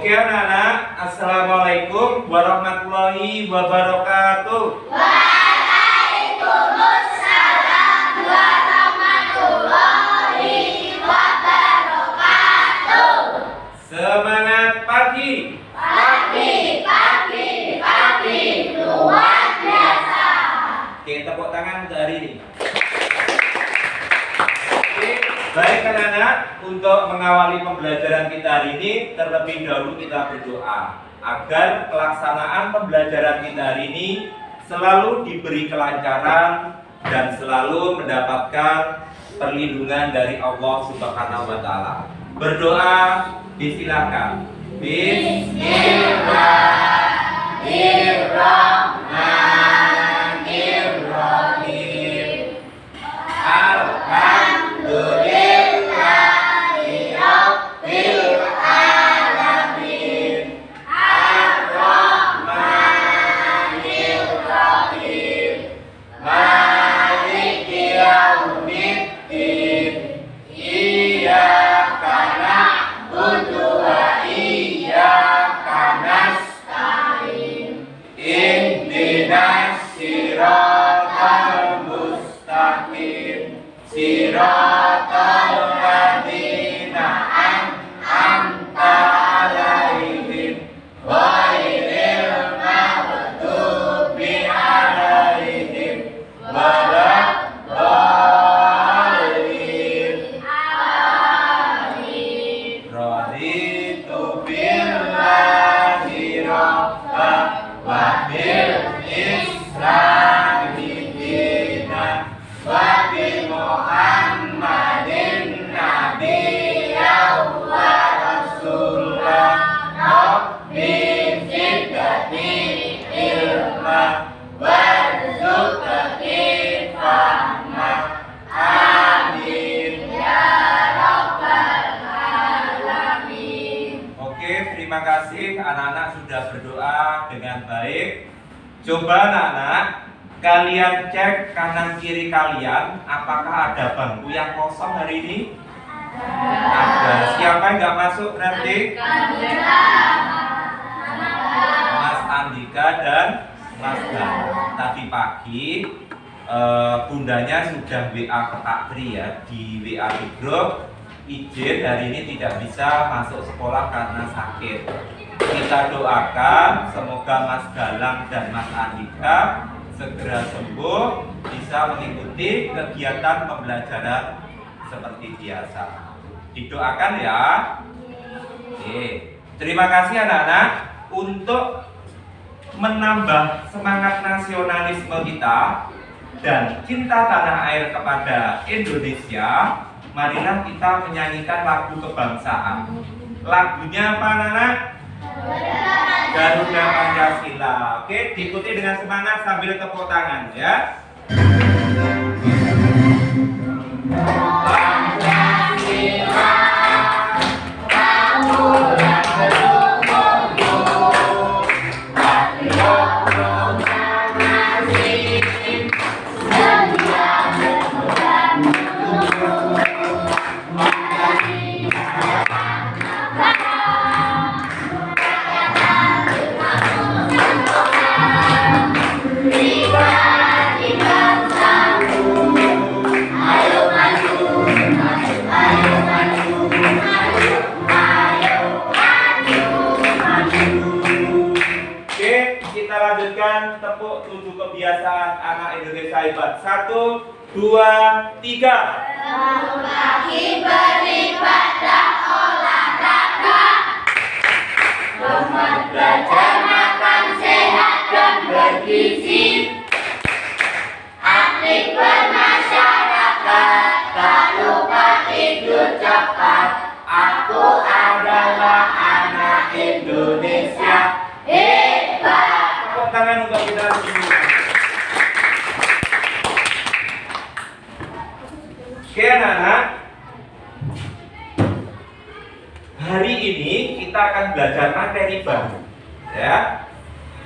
Oke anak-anak, Assalamualaikum warahmatullahi wabarakatuh. Waalaikumsalam warahmatullahi wabarakatuh. Semangat pagi. Pagi, luar biasa. Oke, tepuk tangan untuk hari ini. Oke, baik anak-anak, untuk mengawali pembelajaran kita hari ini, terlebih dahulu kita berdoa agar pelaksanaan pembelajaran kita hari ini selalu diberi kelancaran dan selalu mendapatkan perlindungan dari Allah Subhanahu wa Ta'ala. Berdoa, disilakan. Bismillahirrahmanirrahim. Alhamdulillahirabbil alamin. Ar-Rahmanir Rahim. Maliki yaumiddin. Iyyaka na'budu wa iyyaka nasta'in. Ihdinas siratal mustaqim. Siratal ladzina an'amta 'alaihim ghairil maghdubi 'alaihim waladdallin. Raditu billahi rabban wa bil islami dinan wa bi Muhammadin nabiyyan wa rasulan. Rabbi zidni ilma warzuqni fahma. Amin ya rabbal alamin. Oke, terima kasih anak-anak sudah berdoa dengan baik. Coba anak-anak, kalian cek kanan kiri kalian, apakah ada bangku yang kosong hari ini? Ada. Siapa yang nggak masuk berarti? Mas Andika dan Mas Galuh. Tadi pagi bundanya sudah WA ke Pak Tri ya, di WA di grup, izin hari ini tidak bisa masuk sekolah karena sakit. Kita doakan semoga Mas Galang dan Mas Andika segera sembuh, bisa mengikuti kegiatan pembelajaran seperti biasa. Didoakan ya. Oke. Terima kasih anak-anak. Untuk menambah semangat nasionalisme kita dan cinta tanah air kepada Indonesia, marilah kita menyanyikan lagu kebangsaan. Lagunya apa anak-anak? Garuda Pancasila. Oke, diikuti dengan semangat sambil tepuk tangan ya. Pancasila, kamu yang berumur, patriot proklamasi, sedia berperan menunggu, menjadi lanjutkan tepuk tujuh kebiasaan anak Indonesia hebat. 1, 2, 3. Bangun pagi beribadah olahraga, hormat belajar makan sehat dan bergizi, aktif bermasyarakat, tak lupa tidur cepat. Aku adalah anak Indonesia hebat. Tepuk tangan untuk kita semua. Oke anak-anak, hari ini kita akan belajar materi baru ya,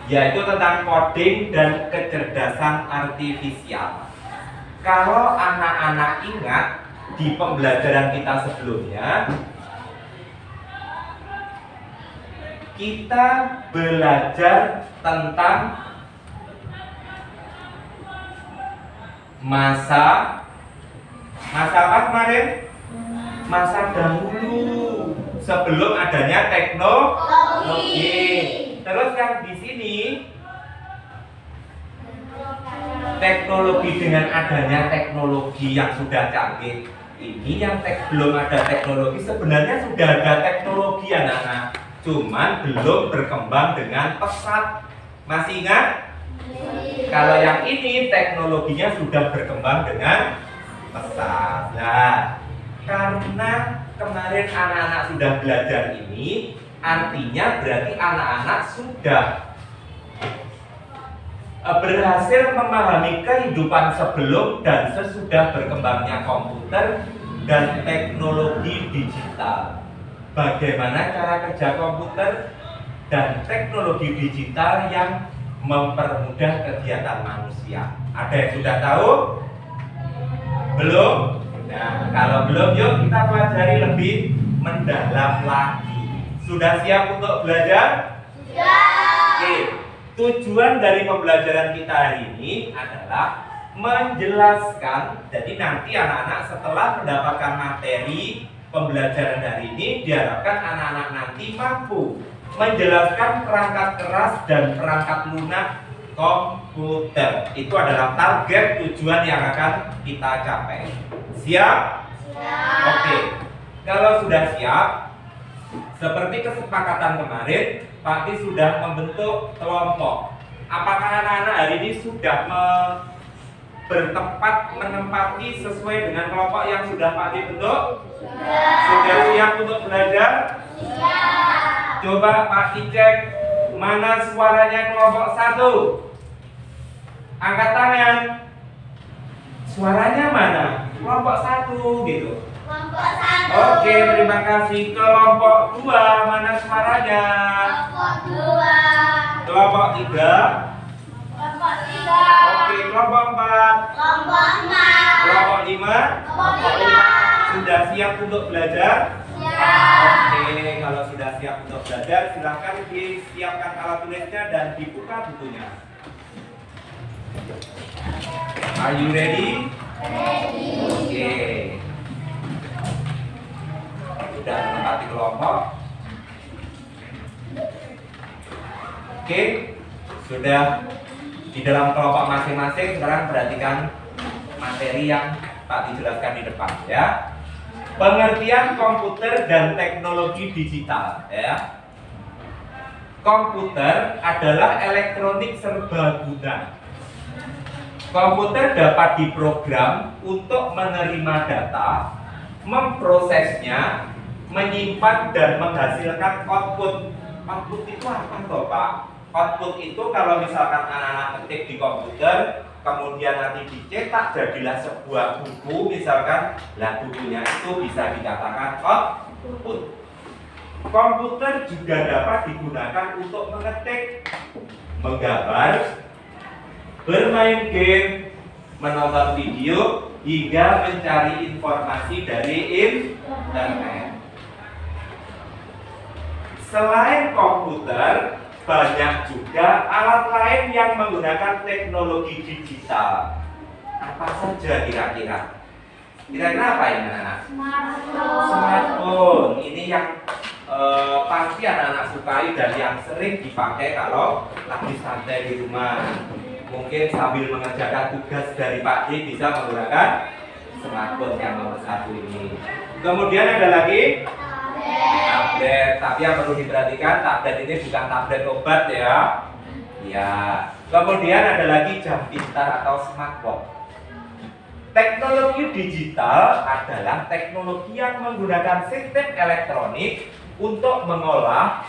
yaitu tentang coding dan kecerdasan artifisial. Kalau anak-anak ingat di pembelajaran kita sebelumnya, kita belajar tentang masa apa kemarin? Masa dahulu sebelum adanya teknologi. Terus yang di sini teknologi dengan adanya teknologi yang sudah canggih. Ini yang belum ada teknologi, sebenarnya sudah ada teknologi anak-anak, cuman belum berkembang dengan pesat. Masih ingat? Kalau yang ini teknologinya sudah berkembang dengan pesat. Nah, karena kemarin anak-anak sudah belajar ini, artinya berarti anak-anak sudah berhasil memahami kehidupan sebelum dan sesudah berkembangnya komputer dan teknologi digital. Bagaimana cara kerja komputer dan teknologi digital yang mempermudah kegiatan manusia. Ada yang sudah tahu? Belum? Nah, kalau belum, yuk kita pelajari lebih mendalam lagi. Sudah siap untuk belajar? Oke. Tujuan dari pembelajaran kita hari ini adalah menjelaskan. Jadi nanti anak-anak setelah mendapatkan materi pembelajaran hari ini, diharapkan anak-anak nanti mampu menjelaskan perangkat keras dan perangkat lunak komputer. Itu adalah target tujuan yang akan kita capai. Siap? Siap. Oke. Kalau sudah siap, seperti kesepakatan kemarin, Pak Ti sudah membentuk kelompok. Apakah anak-anak hari ini sudah menempati sesuai dengan kelompok yang sudah Pak Ti bentuk? Sudah siap untuk belajar? Siap. Coba Pak Ti cek mana suaranya kelompok 1. Angkat tangan. Suaranya mana? Kelompok 1 gitu. Kelompok 1. Oke, terima kasih. Kelompok 2 mana suaranya? Kelompok 2. Kelompok 3. Kelompok 3. Oke, kelompok 4. Kelompok 4. Kelompok 5. Kelompok 5. Sudah siap untuk belajar? Siap. Oke, kalau sudah siap untuk belajar, silahkan disiapkan alat tulisnya dan dibuka bukunya. Are you ready? Ready. Oke. Sudah menempati kelompok. Oke, sudah di dalam kelompok masing-masing. Sekarang perhatikan materi yang Pak dijelaskan di depan ya. Pengertian komputer dan teknologi digital ya. Komputer adalah elektronik serbaguna. Komputer dapat diprogram untuk menerima data, memprosesnya, menyimpan dan menghasilkan output. Output itu apa toh Pak? Output itu kalau misalkan anak-anak ketik di komputer, kemudian nanti dicetak jadilah sebuah buku misalkan, lah bukunya itu bisa dikatakan output. Komputer juga dapat digunakan untuk mengetik, menggambar, bermain game, menonton video, hingga mencari informasi dari internet. Selain komputer, banyak juga alat lain yang menggunakan teknologi digital. Apa saja kira-kira? Kira-kira apa ini anak-anak? Smartphone. Ini yang pasti anak-anak sukai dan yang sering dipakai kalau lagi santai di rumah. Mungkin sambil mengerjakan tugas dari Pak D bisa menggunakan smartphone yang nomor 1 ini. Kemudian ada lagi tablet. Tapi yang perlu diperhatikan, tablet ini bukan tablet obat ya. Ya. Kemudian ada lagi jam pintar atau smartwatch. Teknologi digital adalah teknologi yang menggunakan sistem elektronik untuk mengolah,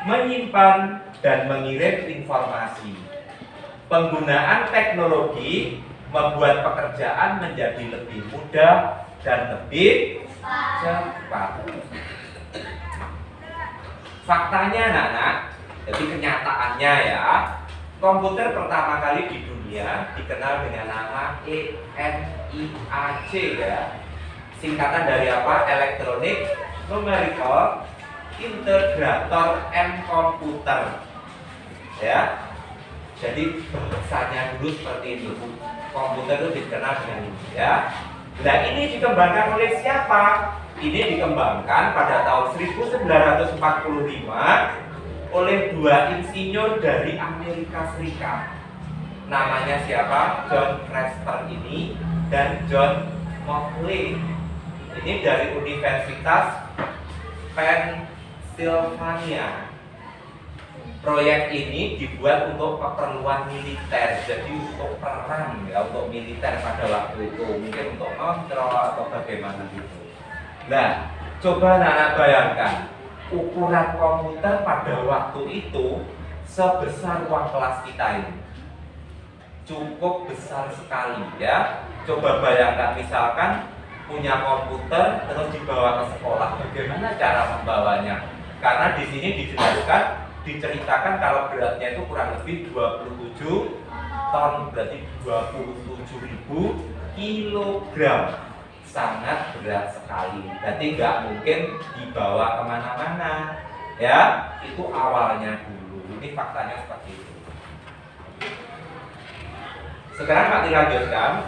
menyimpan, dan mengirim informasi. Penggunaan teknologi membuat pekerjaan menjadi lebih mudah dan lebih cepat. Faktanya anak-anak, jadi kenyataannya ya, komputer pertama kali di dunia dikenal dengan nama ENIAC ya. Singkatan dari apa? Electronic Numerical integrator and komputer. Ya. Jadi bahasanya dulu seperti itu. Komputer itu dikenal dengan ini, ya. Nah, ini dikembangkan oleh siapa? Ini dikembangkan pada tahun 1945 oleh dua insinyur dari Amerika Serikat. Namanya siapa? John Preston ini dan John Mockley. Ini dari Universitas Pennsylvania. Proyek ini dibuat untuk keperluan militer, jadi untuk perang ya, untuk militer pada waktu itu, mungkin untuk kontrol atau bagaimana gitu. Nah, coba anak bayangkan ukuran komputer pada waktu itu sebesar ruang kelas kita ini, cukup besar sekali ya. Coba bayangkan misalkan punya komputer terus dibawa ke sekolah, bagaimana cara membawanya? Karena di sini diceritakan kalau beratnya itu kurang lebih 27 ton, berarti 27.000 kilogram, sangat berat sekali. Berarti nggak mungkin dibawa kemana-mana, ya. Itu awalnya dulu. Ini faktanya seperti itu. Sekarang Pak dilanjutkan.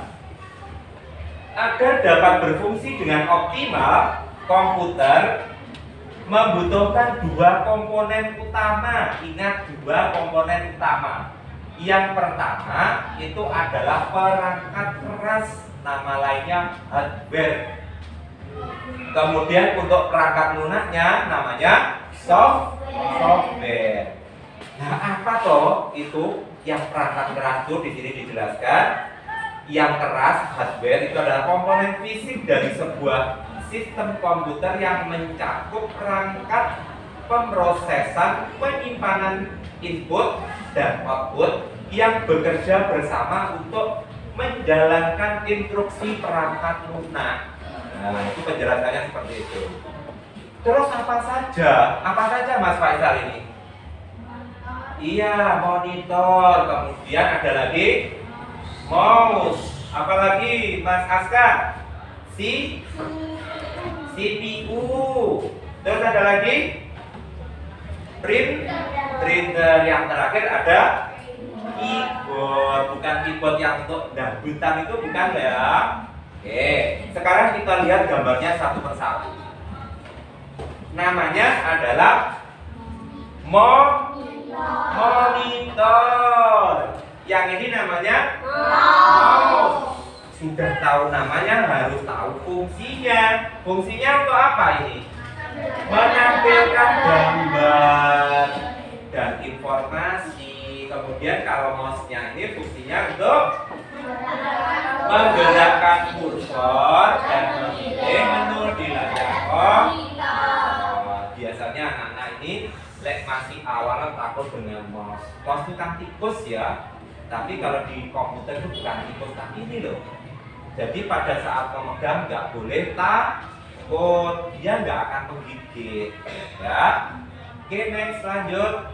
Agar dapat berfungsi dengan optimal, komputer membutuhkan dua komponen utama. Ingat, dua komponen utama. Yang pertama itu adalah perangkat keras, nama lainnya hardware. Kemudian untuk perangkat lunaknya namanya software. Nah, apa toh itu yang perangkat keras itu di sini dijelaskan. Yang keras hardware itu adalah komponen fisik dari sebuah sistem komputer yang mencakup perangkat pemrosesan, penyimpanan input dan output yang bekerja bersama untuk menjalankan instruksi perangkat lunak. Nah, itu penjelasannya seperti itu. Terus apa saja Mas Faisal ini? Iya, monitor, kemudian ada lagi mouse, apalagi Mas Aska? CPU. Terus ada lagi printer. Yang terakhir ada keyboard. Bukan keyboard yang untuk dangdutan itu, bukan ya. Oke, sekarang kita lihat gambarnya satu persatu. Namanya adalah monitor. Yang ini namanya mouse. Sudah tahu namanya, harus tahu fungsinya. Fungsinya untuk apa ini? Menampilkan gambar dan informasi. Kemudian kalau mouse-nya ini fungsinya untuk menggerakkan kursor dan memilih menu di layar komputer. Biasanya anak-anak ini masih awalnya takut dengan mouse. Mouse itu kan tikus ya. Tapi kalau di komputer itu bukan tikus, tapi ini loh. Jadi pada saat memegang nggak boleh takut, dia nggak akan menggigit, ya. Oke, next lanjut.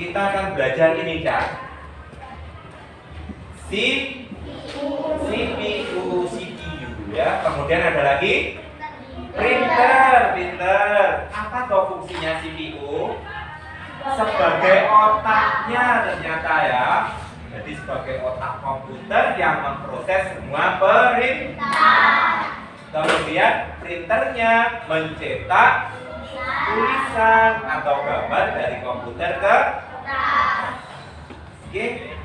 Kita akan belajar ini, Kak. CPU, ya. Kemudian ada lagi printer. Apa toh fungsinya CPU? Sebagai otaknya ternyata ya. Jadi sebagai otak komputer yang memproses semua perintah. Kemudian printernya mencetak tulisan atau gambar dari komputer ke kertas. Oke,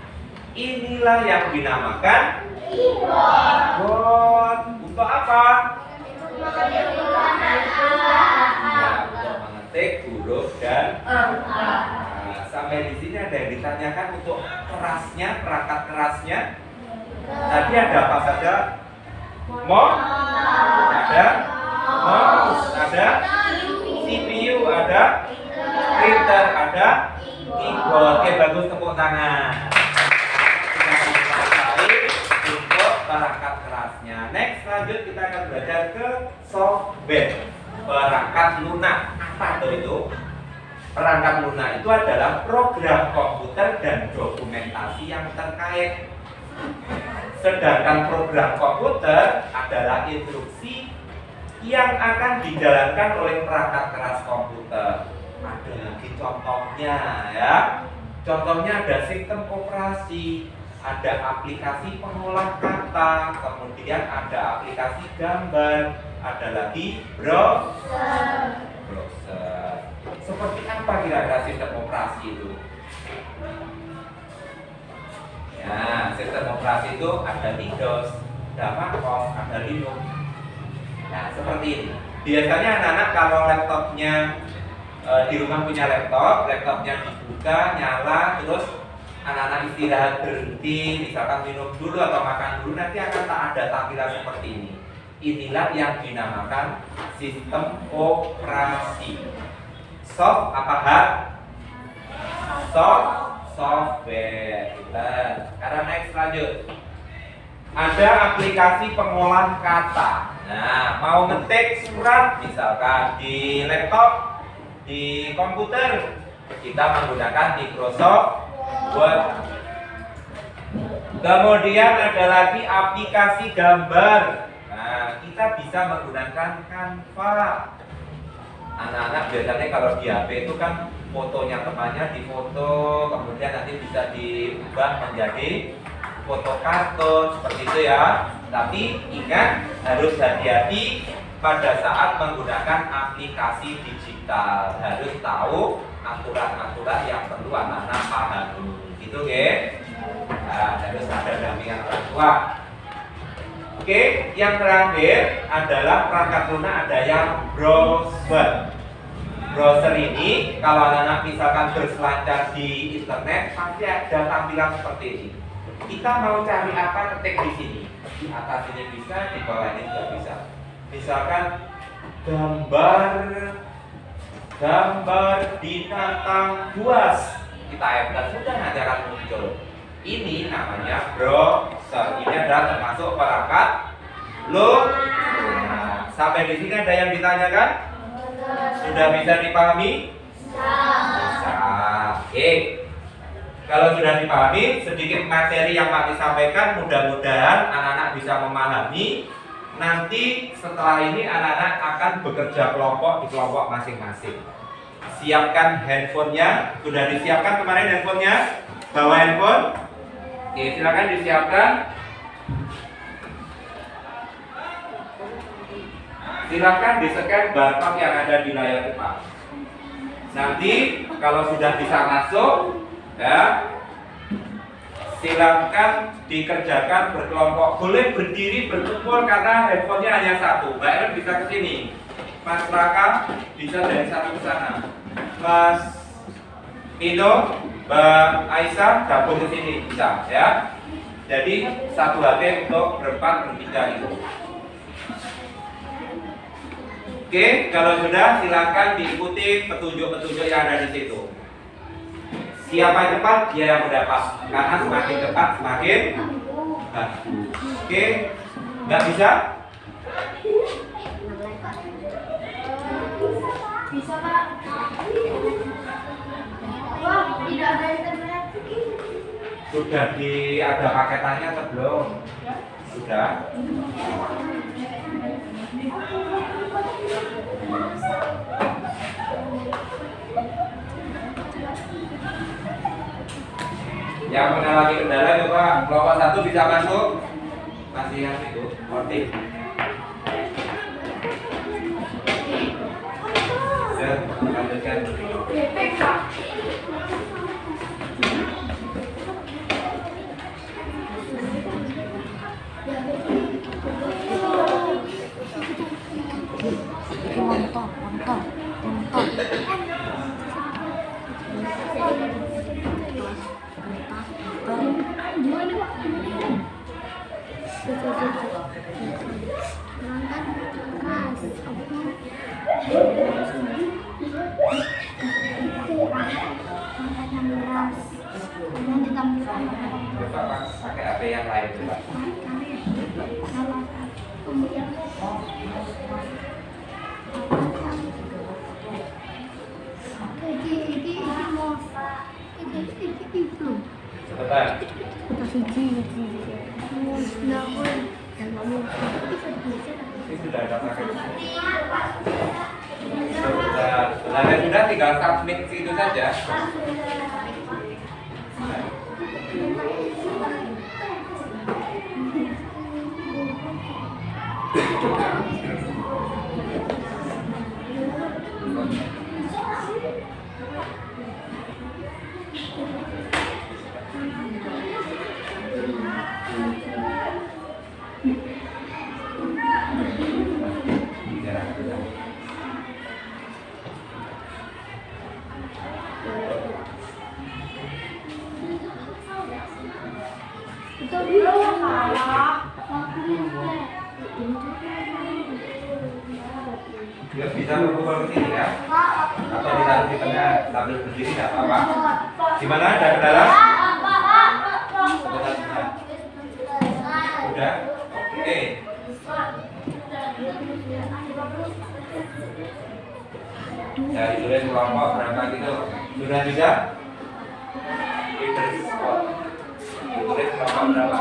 inilah yang dinamakan keyboard. Untuk apa? Ya, untuk mengetik huruf dan sampai di sini ada yang ditanyakan untuk kerasnya, perangkat kerasnya. Tadi ada apa saja? Ada mouse, ada CPU, ada printer, ada keyboard. Oke, bagus, tepuk tangan. Untuk perangkat kerasnya. Next, lanjut kita akan belajar ke software. Perangkat lunak. Apa itu? Perangkat lunak itu adalah program komputer dan dokumentasi yang terkait. Sedangkan program komputer adalah instruksi yang akan dijalankan oleh perangkat keras komputer. contohnya ya. Contohnya ada sistem operasi, ada aplikasi pengolah kata, kemudian ada aplikasi gambar, ada lagi browser. Seperti apa kira-kira sistem operasi itu? Ya, sistem operasi itu ada Windows, ada MacOS, ada Linux. Nah, seperti ini. Biasanya anak-anak kalau laptopnya di rumah punya laptopnya dibuka, nyala, terus anak-anak istirahat berhenti, misalkan minum dulu atau makan dulu, nanti akan tak ada tampilan seperti ini. Inilah yang dinamakan sistem operasi. Soft apa hard? Software. Sekarang next lanjut. Ada aplikasi pengolah kata. Nah, mau ngetik surat misalkan di laptop, di komputer, kita menggunakan Microsoft Word. Kemudian ada lagi aplikasi gambar. Nah, kita bisa menggunakan Canva. Anak-anak biasanya kalau di HP itu kan fotonya temannya difoto, kemudian nanti bisa diubah menjadi foto kartun seperti itu ya. Tapi ingat, harus hati-hati pada saat menggunakan aplikasi digital. Harus tahu aturan-aturan yang perlu anak-anak pahami. Gitu ya. Nah, harus ada dampingan orang tua. Oke, yang terakhir adalah perangkat lunak, ada yang browser. Browser ini kalau anak-anak misalkan berselancar di internet pasti ada tampilan seperti ini. Kita mau cari apa, ketik di sini. Di atas ini bisa, di bawah ini juga bisa. Misalkan gambar binatang buas, kita enter, sudah nanti akan muncul. Ini namanya browser. Ini adalah termasuk perangkat lunak. Sampai di sini ada yang ditanyakan? Sudah bisa dipahami? Bisa. Oke. Kalau sudah dipahami, sedikit materi yang Pak sampaikan, mudah-mudahan anak-anak bisa memahami. Nanti setelah ini anak-anak akan bekerja kelompok di kelompok masing-masing. Siapkan handphonenya. Sudah disiapkan kemarin handphonenya? Bawa handphone? Oke, silakan disiapkan. Silakan di-scan barcode yang ada di layar depan. Nanti kalau sudah bisa masuk, ya, silakan dikerjakan berkelompok. Boleh berdiri berkumpul karena handphonenya hanya satu. Mbak Ellen bisa ke sini. Mas Raka bisa dari satu ke sana. Mas Nino, Mbak Aisyah gabung ke sini bisa, ya. Jadi satu HP untuk berempat bertiga itu. Oke, kalau sudah silakan diikuti petunjuk-petunjuk yang ada di situ. Siapa cepat dia yang mendapat, karena semakin cepat semakin bagus. Oke, nggak bisa? Bisa Pak. Wah, tidak ada internet. Sudah ada paketannya atau belum? Sudah. Yang mengalami kendala coba kelompok satu bisa masuk. Masih yang itu, motif. Ya, lanjutkan. Coba pakai HP yang lain coba. Sebentar. Ini sudah ada pakai. Sebentar. Nah, ya sudah tinggal submit situ saja. Itu dulu salah. Dia bisa berkumpul ke sini ya, atau ditaruh di tengah sambil berdiri nggak apa-apa. Gimana? Ada kendala? Sebentar. Sudah? Oke. Dari tulis kelompok berapa gitu? Sudah bisa? Tulis kelompok berapa?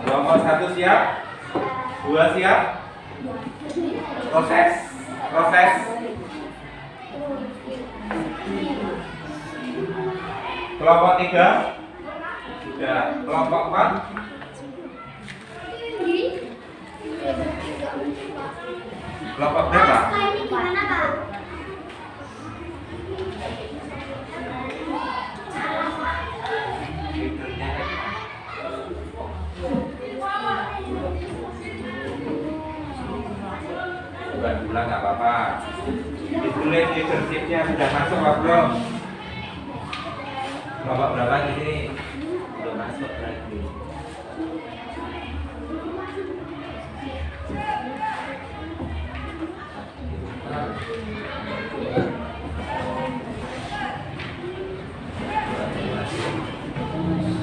Kelompok 1 siap? 2 siap? Proses? Kelompok 3? Sudah. Kelompok 4? Kelompok berapa? Ini gimana, Pak? Bulan nggak apa-apa. Ditulis leadershipnya sudah masuk apa belum? Kelompok berapa ini? Belum masuk lagi.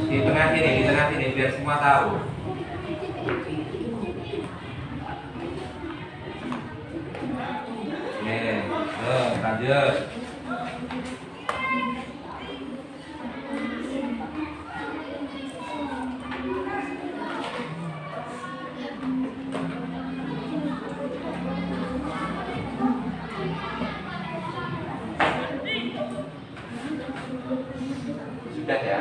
Di tengah sini biar semua tahu. Lanjut. Sudah ya.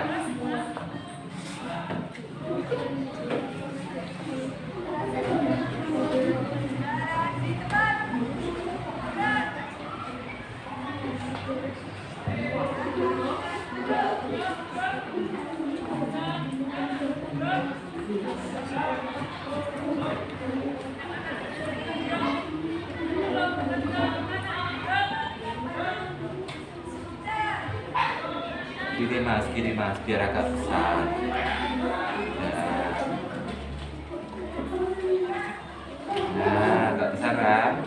Kiri mas, biar agak besar. Nah, agak besar kan?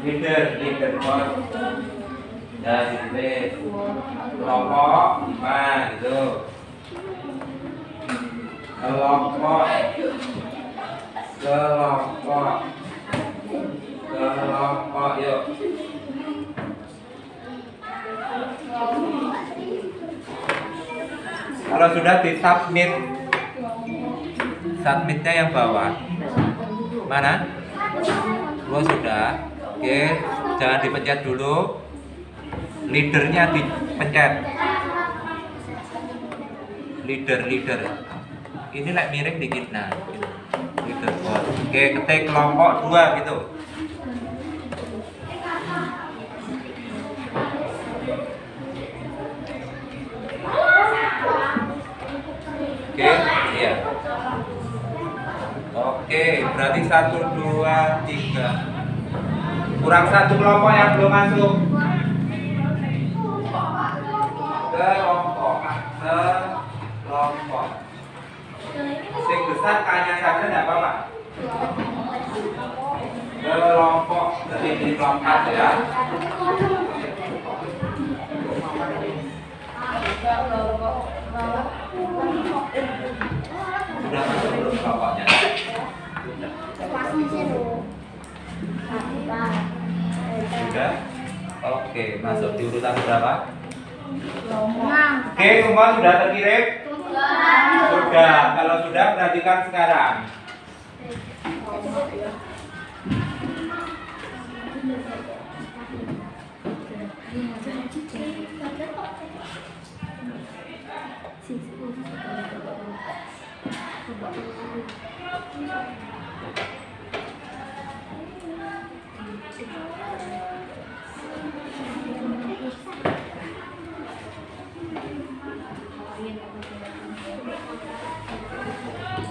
Leader bos. Ya, ditulis kelompok 5 gitu. Kelompok yuk. Kalau sudah di submitnya yang bawah. Mana? Oh sudah. Oke, jangan dipencet dulu. Leadernya dipencet. Leader. Ini miring dikit nah. Leader bos. Oke, ketik kelompok 2 gitu. Oke, iya. Oke, berarti 1, 2, 3. Kurang 1 kelompok yang belum masuk. Kelompok. Sing besar kanya saja tidak apa-apa. Kelompok. Jadi ini kelompok ya. Oke, masuk di urutan berapa? Enam. Oke, semua sudah terkirim? Sudah. Kalau sudah, perhatikan sekarang.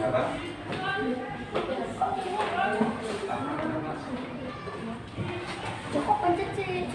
Apa? Kok pencet sih?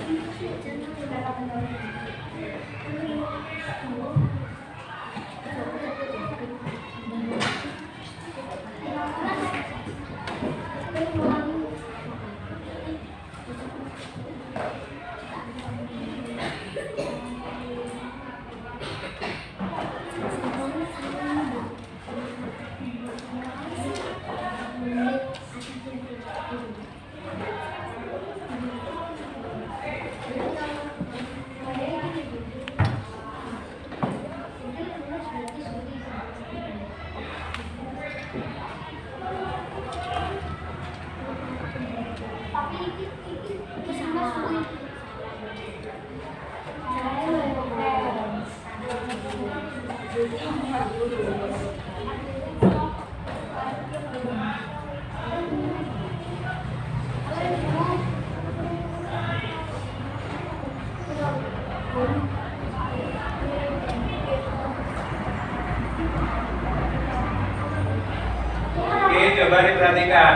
Oke, coba diperhatikan.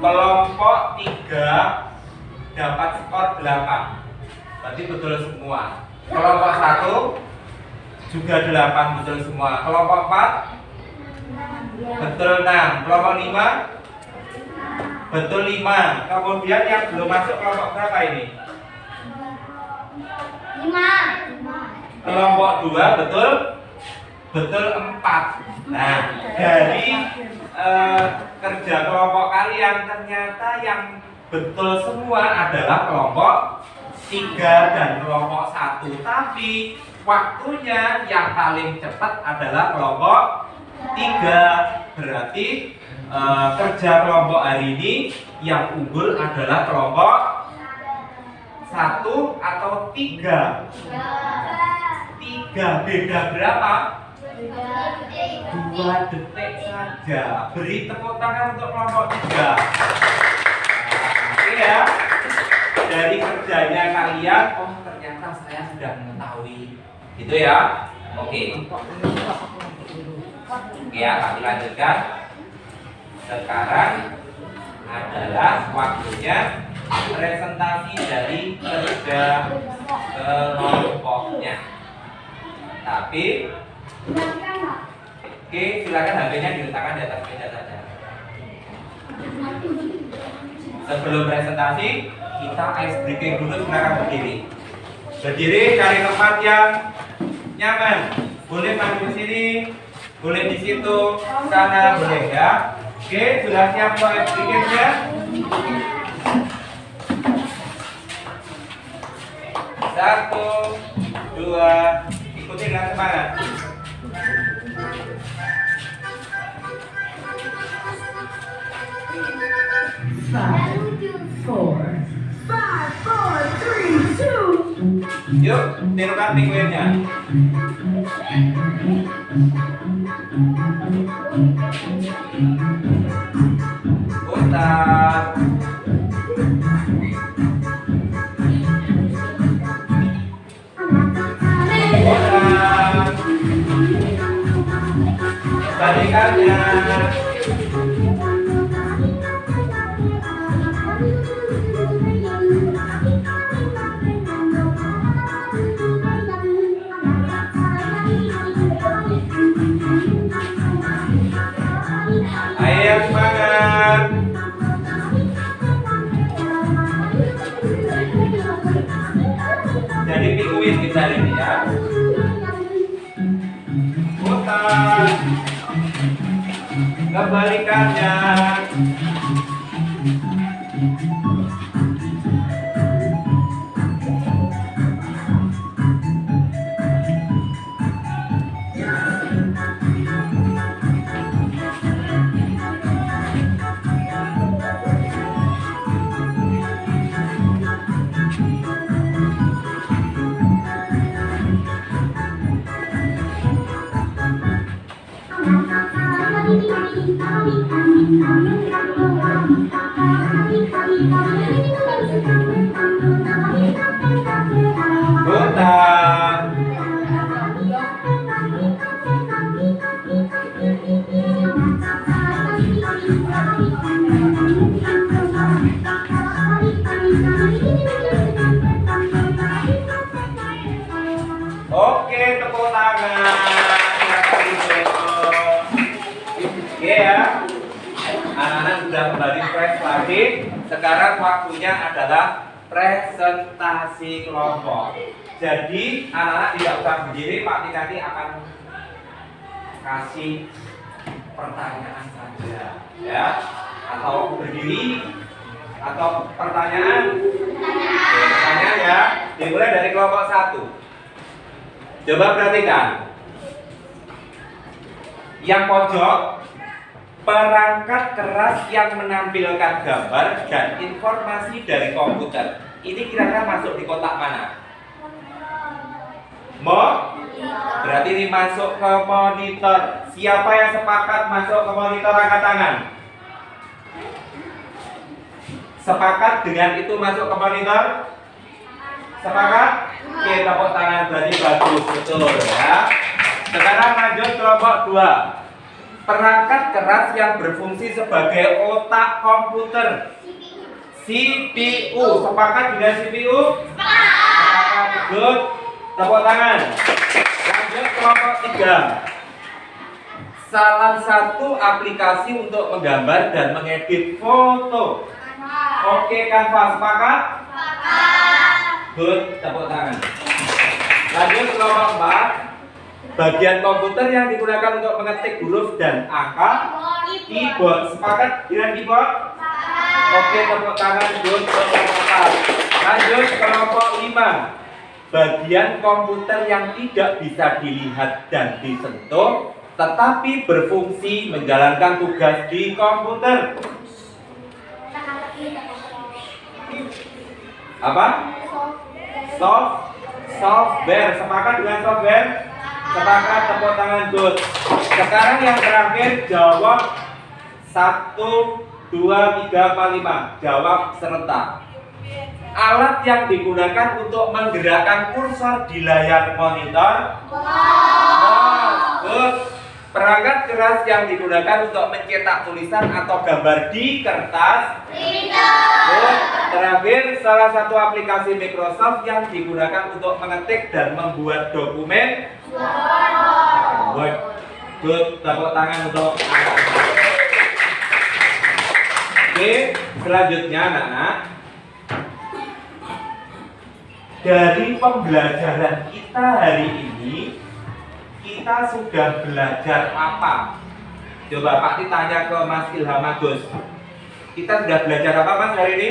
Kelompok 3 dapat skor 8. Berarti betul semua. Kelompok 1 juga 8 betul semua. Kelompok 4 betul 6. Kelompok 5 betul 5. Kemudian yang belum masuk kelompok berapa ini? 5. Kelompok 2 betul 4. Nah, dari kerja kelompok kalian ternyata yang betul semua adalah kelompok 3 dan kelompok 1. Tapi waktunya yang paling cepat adalah kelompok 3. Berarti kerja kelompok hari ini yang unggul adalah kelompok 1 atau 3? 3. Beda berapa? 2 detik saja. Beri tepuk tangan untuk kelompok 3. Oke ya. Dari kerjanya kalian, oh ternyata saya sudah mengetahui. Gitu ya. Oke. Oke ya, kami lanjutkan. Sekarang adalah waktunya presentasi dari kerja kelompoknya. Tapi oke, silakan HP-nya diletakkan di atas meja saja. Sebelum presentasi, kita ice breaking dulu. Silakan berdiri. Berdiri, cari tempat yang nyaman. Boleh maju di sini, boleh di situ, sana boleh ya. Oke, sudah siap untuk ice breaking-nya? Satu, dua, ikuti dengan semangat. Yuk, tirukan pinguinnya. Putar. Putar. Balikannya. Ayo semangat. Jadi pinguin kita ini ya. Putar. Kebalikannya. Hutan. Oke, tepuk tangan. Silakan duduk. Oke ya. Anak-anak sudah kembali fresh lagi. Sekarang waktunya adalah presentasi kelompok. Jadi anak-anak tidak usah berdiri, Pak Tikati akan kasih pertanyaan saja, ya. Atau berdiri atau pertanyaan. Oke, pertanyaan ya. Dimulai dari kelompok 1. Coba perhatikan. Yang pojok, perangkat keras yang menampilkan gambar dan informasi dari komputer. Ini kira-kira masuk di kotak mana? Berarti ini masuk ke monitor. Siapa yang sepakat masuk ke monitor, angkat tangan. Sepakat dengan itu masuk ke monitor? Sepakat? Oke, tepuk tangan, berarti bagus, betul ya. Sekarang lanjut kelompok 2. Perangkat keras yang berfungsi sebagai otak komputer. CPU. Sepakat dengan CPU? Sepakat, good. Tepuk tangan. Lanjut kelompok 3. Salah satu aplikasi untuk menggambar dan mengedit foto. Oke, Canva, sepakat? Good, tepuk tangan. Lanjut kelompok 4. Bagian komputer yang digunakan untuk mengetik huruf dan angka. Keyboard, sepakat dengan keyboard? Oke, tepuk tangan. Good, kelompok 4. Lanjut kelompok 5. Bagian komputer yang tidak bisa dilihat dan disentuh, tetapi berfungsi menjalankan tugas di komputer. Apa? Software. Sepakat dengan software? Sepakat, tepuk tangan, good. Sekarang yang terakhir jawab 1, 2, 3, 4, 5. Jawab serentak. Alat yang digunakan untuk menggerakkan kursor di layar monitor. Good. Perangkat keras yang digunakan untuk mencetak tulisan atau gambar di kertas. Good. Terakhir, salah satu aplikasi Microsoft yang digunakan untuk mengetik dan membuat dokumen. Good. Good. Tepuk tangan untuk anak. Oke, selanjutnya anak-anak. Dari pembelajaran kita hari ini, kita sudah belajar apa? Coba Pak ditanya ke Mas Ilham Agus. Kita sudah belajar apa Mas hari ini?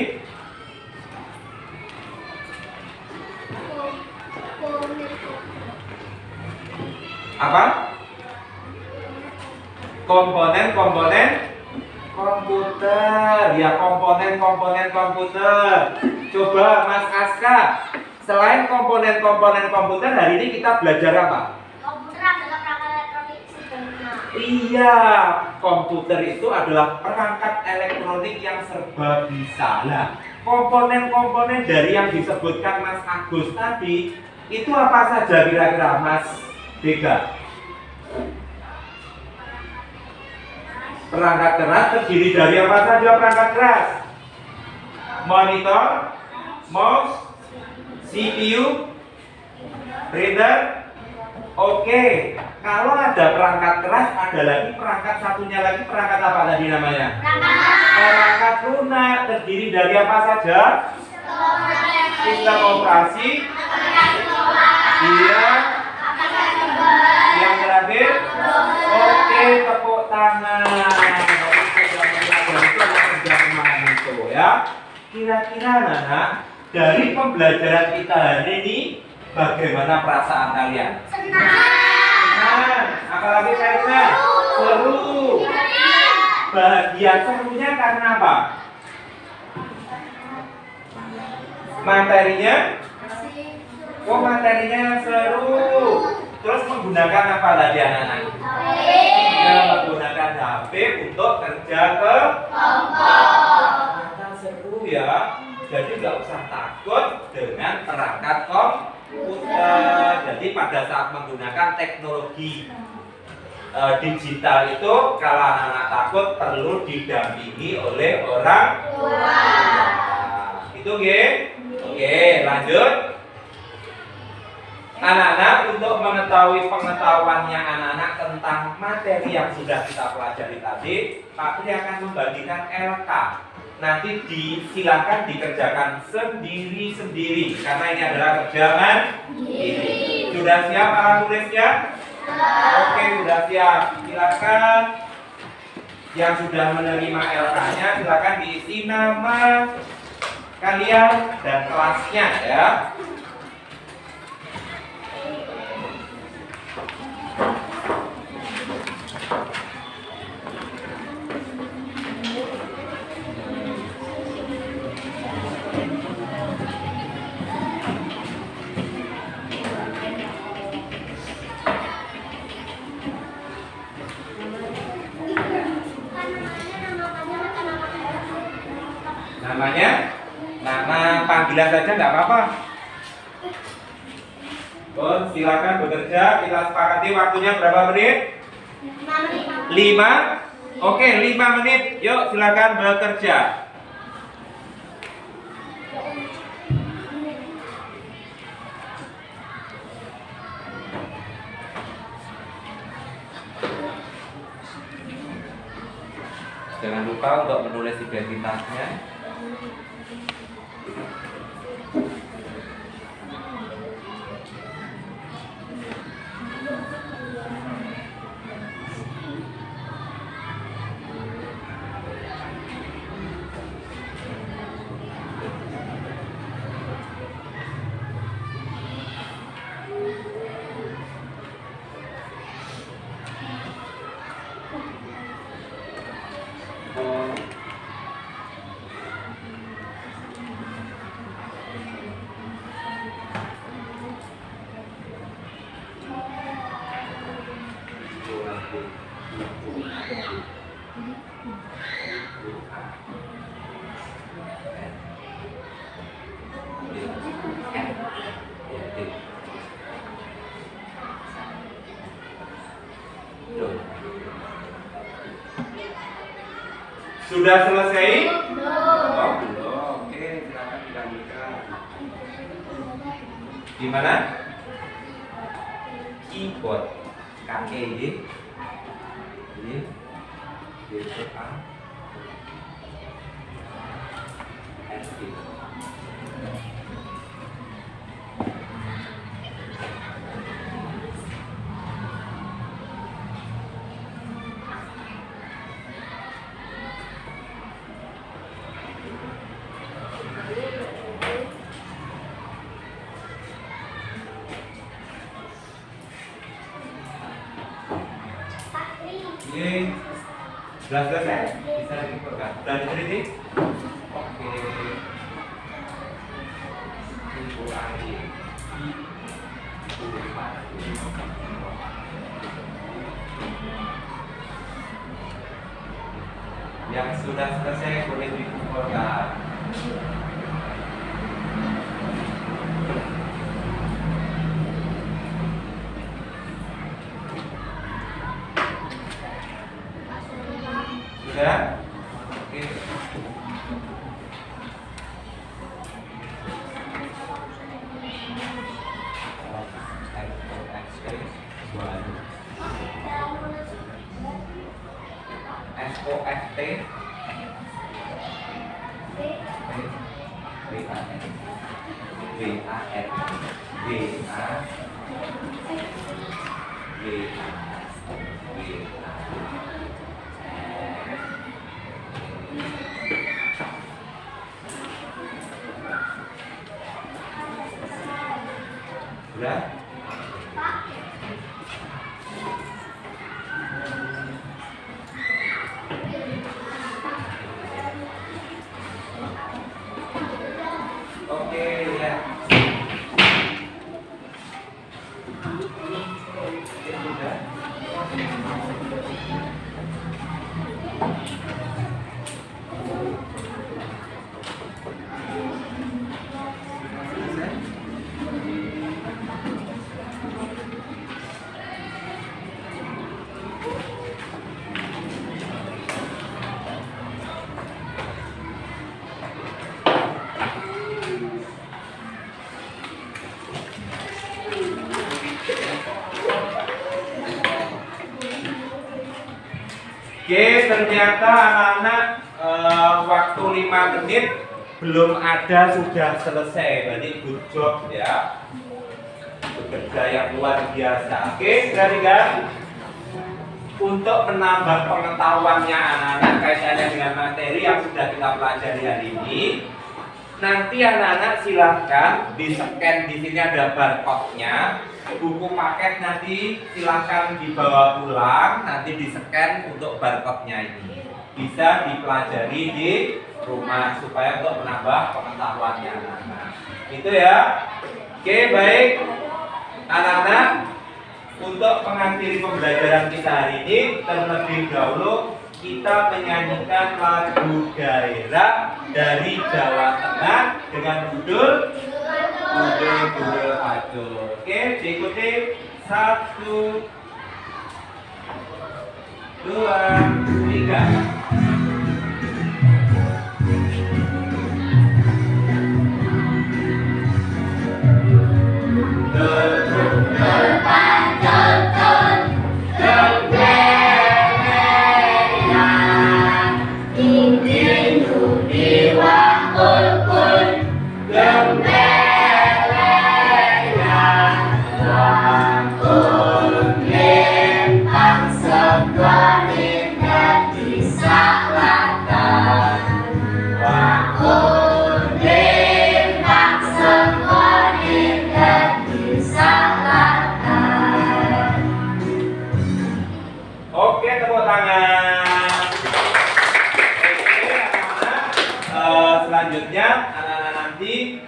Apa? Komponen-komponen komputer. Ya, komponen-komponen komputer. Coba Mas Aska, selain komponen-komponen komputer, hari ini kita belajar apa? Komputer adalah perangkat elektronik sederhana. Iya, komputer itu adalah perangkat elektronik yang serba bisa. Lah, komponen-komponen dari yang disebutkan Mas Agus tadi, itu apa saja kira-kira Mas Dega? Perangkat keras terdiri dari apa saja perangkat keras? Monitor, mouse, CPU, printer. Oke, kalau ada perangkat keras, ada lagi perangkat satunya lagi, perangkat apa tadi namanya? Perangkat lunak terdiri dari apa saja? Sistem operasi. Iya. Yang terakhir. Oke, tepuk tangan. Itu ya. Kira-kira anak, dari pembelajaran kita hari ini, bagaimana perasaan kalian? Senang. Apalagi saya senang? Seru. Bahagia. Serunya karena apa? Materinya? Oh, materinya seru. Terus menggunakan apa tadi anak-anak? Ya, menggunakan HP untuk kerja ke kelompok. Seru ya. Jadi nggak usah takut dengan perangkat komputer. Jadi pada saat menggunakan teknologi digital itu, kalau anak-anak takut perlu didampingi oleh orang tua. Itu oke? Oke, lanjut. Anak-anak, untuk mengetahui pengetahuannya anak-anak tentang materi yang sudah kita pelajari tadi, Pak Tri akan membagikan LK. Nanti silakan dikerjakan sendiri-sendiri karena ini adalah kerjaan ini. Sudah siap para tulisnya? Oke, sudah siap. Silakan yang sudah menerima LK-nya silakan diisi nama kalian dan kelasnya ya. Namanya, nama panggilan saja nggak apa-apa. Bon, silakan bekerja. Kita sepakati waktunya berapa menit? 5. Oke, 5 menit. Yuk, silakan bekerja. Jangan lupa untuk menulis identitasnya. Sudah selesai? Oh, belum. Oke, silakan dilanjutkan. Gimana? Keyboard. KEY. A. S. Ini sudah selesai? Bisa dipegang. Sudah diteliti? Oke. Ibu Ari. Yang sudah selesai boleh dikumpulkan. Sudah? Oke. SOFT Sudah? Oke, ya. Oke, ternyata anak-anak waktu 5 menit belum ada sudah selesai. Berarti good job ya. Bekerja yang luar biasa. Oke, saudara, untuk menambah pengetahuannya anak-anak kaitannya dengan materi yang sudah kita pelajari hari ini, nanti anak-anak silahkan di-scan. Di sini ada barcode-nya. Buku paket nanti silahkan dibawa pulang, nanti di-scan untuk barcode-nya ini. Bisa dipelajari di rumah supaya untuk menambah pengetahuannya anak-anak. Itu ya. Oke, baik. Anak-anak, untuk mengakhiri pembelajaran kita hari ini, terlebih dahulu kita menyanyikan lagu daerah dari Jawa Tengah dengan judul Budul Aduh. Oke, diikuti 1, 2, 3. Oke, tepuk tangan. Oke, anak-anak, selanjutnya anak-anak nanti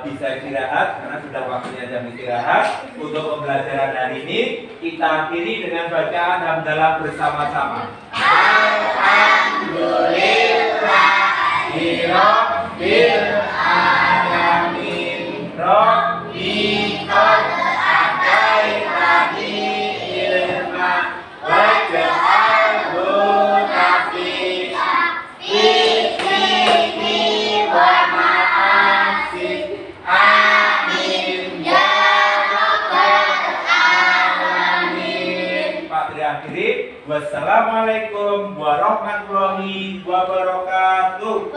bisa istirahat karena sudah waktunya jam istirahat. Untuk pembelajaran hari ini kita akhiri dengan bacaan hamdalah bersama-sama. Alhamdulillahirabbil alamin. Rabbi qad ataitani ilma waj'alhu nafi'a fi dini wa ma'asih. Amin ya rabbal alamin. Pak terakhir, wassalamualaikum warahmatullahi wabarakatuh.